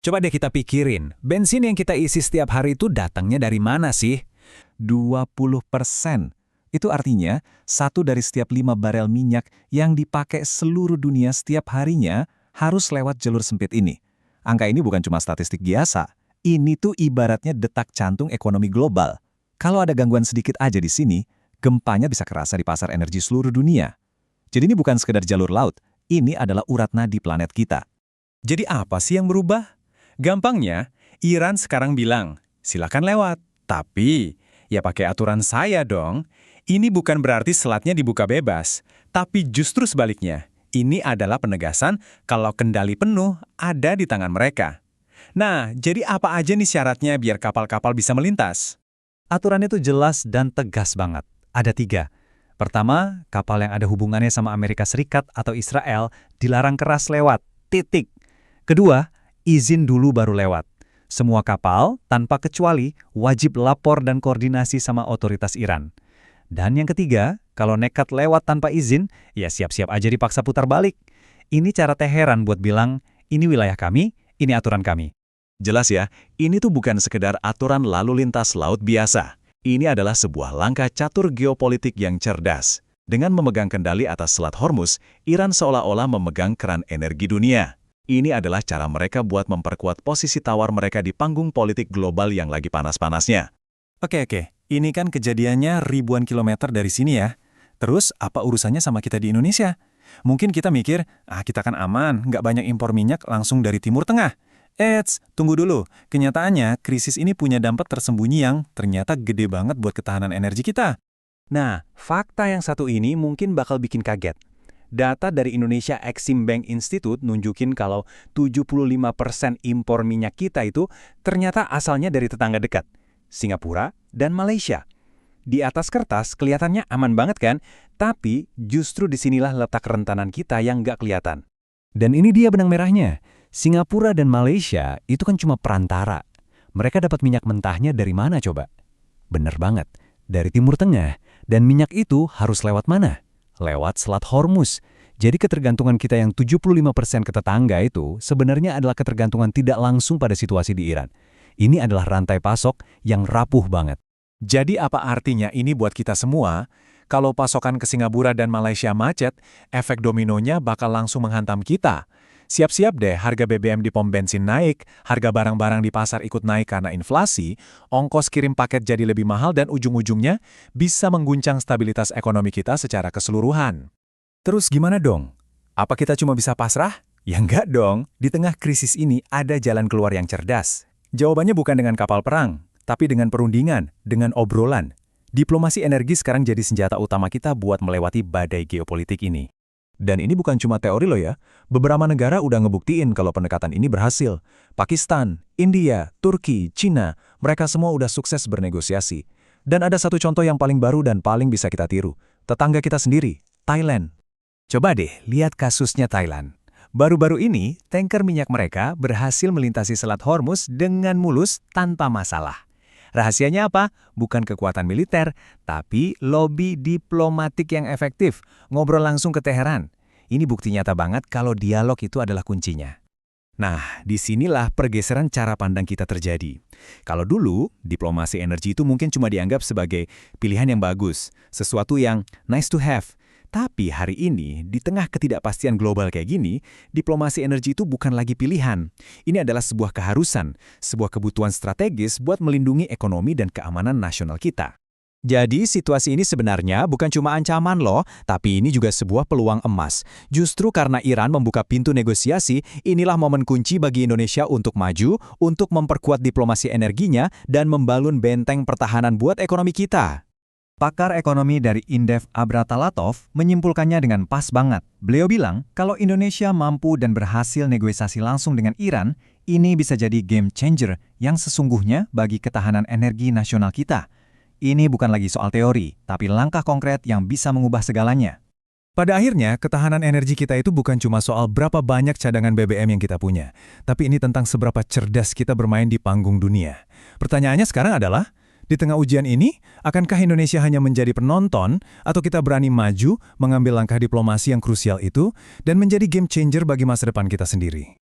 Coba deh kita pikirin, bensin yang kita isi setiap hari itu datangnya dari mana sih? 20%. Itu artinya, 1 dari setiap 5 barel minyak yang dipakai seluruh dunia setiap harinya harus lewat jalur sempit ini. Angka ini bukan cuma statistik biasa. Ini tuh ibaratnya detak jantung ekonomi global. Kalau ada gangguan sedikit aja di sini, gempanya bisa kerasa di pasar energi seluruh dunia. Jadi ini bukan sekedar jalur laut, ini adalah urat nadi planet kita. Jadi apa sih yang berubah? Gampangnya, Iran sekarang bilang, silakan lewat. Tapi, ya pakai aturan saya dong. Ini bukan berarti selatnya dibuka bebas. Tapi justru sebaliknya, ini adalah penegasan kalau kendali penuh ada di tangan mereka. Nah, jadi apa aja nih syaratnya biar kapal-kapal bisa melintas? Aturannya tuh jelas dan tegas banget. Ada 3. Pertama, kapal yang ada hubungannya sama Amerika Serikat atau Israel dilarang keras lewat. Titik. Kedua, izin dulu baru lewat. Semua kapal, tanpa kecuali, wajib lapor dan koordinasi sama otoritas Iran. Dan yang ketiga, kalau nekat lewat tanpa izin, ya siap-siap aja dipaksa putar balik. Ini cara Teheran buat bilang, ini wilayah kami, ini aturan kami. Jelas ya, ini tuh bukan sekedar aturan lalu lintas laut biasa. Ini adalah sebuah langkah catur geopolitik yang cerdas. Dengan memegang kendali atas Selat Hormuz, Iran seolah-olah memegang keran energi dunia. Ini adalah cara mereka buat memperkuat posisi tawar mereka di panggung politik global yang lagi panas-panasnya. Oke, ini kan kejadiannya ribuan kilometer dari sini ya. Terus apa urusannya sama kita di Indonesia? Mungkin kita mikir, kita kan aman, nggak banyak impor minyak langsung dari Timur Tengah. Tunggu dulu. Kenyataannya, krisis ini punya dampak tersembunyi yang ternyata gede banget buat ketahanan energi kita. Nah, fakta yang satu ini mungkin bakal bikin kaget. Data dari Indonesia Exim Bank Institute nunjukin kalau 75% impor minyak kita itu ternyata asalnya dari tetangga dekat, Singapura dan Malaysia. Di atas kertas kelihatannya aman banget kan? Tapi justru disinilah letak kerentanan kita yang nggak kelihatan. Dan ini dia benang merahnya. Singapura dan Malaysia itu kan cuma perantara. Mereka dapat minyak mentahnya dari mana coba? Bener banget, dari Timur Tengah. Dan minyak itu harus lewat mana? Lewat Selat Hormuz. Jadi ketergantungan kita yang 75% ke tetangga itu sebenarnya adalah ketergantungan tidak langsung pada situasi di Iran. Ini adalah rantai pasok yang rapuh banget. Jadi apa artinya ini buat kita semua? Kalau pasokan ke Singapura dan Malaysia macet, efek dominonya bakal langsung menghantam kita. Siap-siap deh harga BBM di pom bensin naik, harga barang-barang di pasar ikut naik karena inflasi, ongkos kirim paket jadi lebih mahal dan ujung-ujungnya bisa mengguncang stabilitas ekonomi kita secara keseluruhan. Terus gimana dong? Apa kita cuma bisa pasrah? Ya enggak dong. Di tengah krisis ini ada jalan keluar yang cerdas. Jawabannya bukan dengan kapal perang, tapi dengan perundingan, dengan obrolan. Diplomasi energi sekarang jadi senjata utama kita buat melewati badai geopolitik ini. Dan ini bukan cuma teori loh ya. Beberapa negara udah ngebuktiin kalau pendekatan ini berhasil. Pakistan, India, Turki, Cina, mereka semua udah sukses bernegosiasi. Dan ada satu contoh yang paling baru dan paling bisa kita tiru. Tetangga kita sendiri, Thailand. Coba deh lihat kasusnya Thailand. Baru-baru ini, tanker minyak mereka berhasil melintasi Selat Hormuz dengan mulus tanpa masalah. Rahasianya apa? Bukan kekuatan militer, tapi lobi diplomatik yang efektif. Ngobrol langsung ke Teheran. Ini bukti nyata banget kalau dialog itu adalah kuncinya. Nah, disinilah pergeseran cara pandang kita terjadi. Kalau dulu, diplomasi energi itu mungkin cuma dianggap sebagai pilihan yang bagus, sesuatu yang nice to have. Tapi hari ini, di tengah ketidakpastian global kayak gini, diplomasi energi itu bukan lagi pilihan. Ini adalah sebuah keharusan, sebuah kebutuhan strategis buat melindungi ekonomi dan keamanan nasional kita. Jadi situasi ini sebenarnya bukan cuma ancaman loh, tapi ini juga sebuah peluang emas. Justru karena Iran membuka pintu negosiasi, inilah momen kunci bagi Indonesia untuk maju, untuk memperkuat diplomasi energinya, dan membangun benteng pertahanan buat ekonomi kita. Pakar ekonomi dari Indef Abratalatov menyimpulkannya dengan pas banget. Beliau bilang, kalau Indonesia mampu dan berhasil negosiasi langsung dengan Iran, ini bisa jadi game changer yang sesungguhnya bagi ketahanan energi nasional kita. Ini bukan lagi soal teori, tapi langkah konkret yang bisa mengubah segalanya. Pada akhirnya, ketahanan energi kita itu bukan cuma soal berapa banyak cadangan BBM yang kita punya, tapi ini tentang seberapa cerdas kita bermain di panggung dunia. Pertanyaannya sekarang adalah, di tengah ujian ini, akankah Indonesia hanya menjadi penonton, atau kita berani maju, mengambil langkah diplomasi yang krusial itu, dan menjadi game changer bagi masa depan kita sendiri?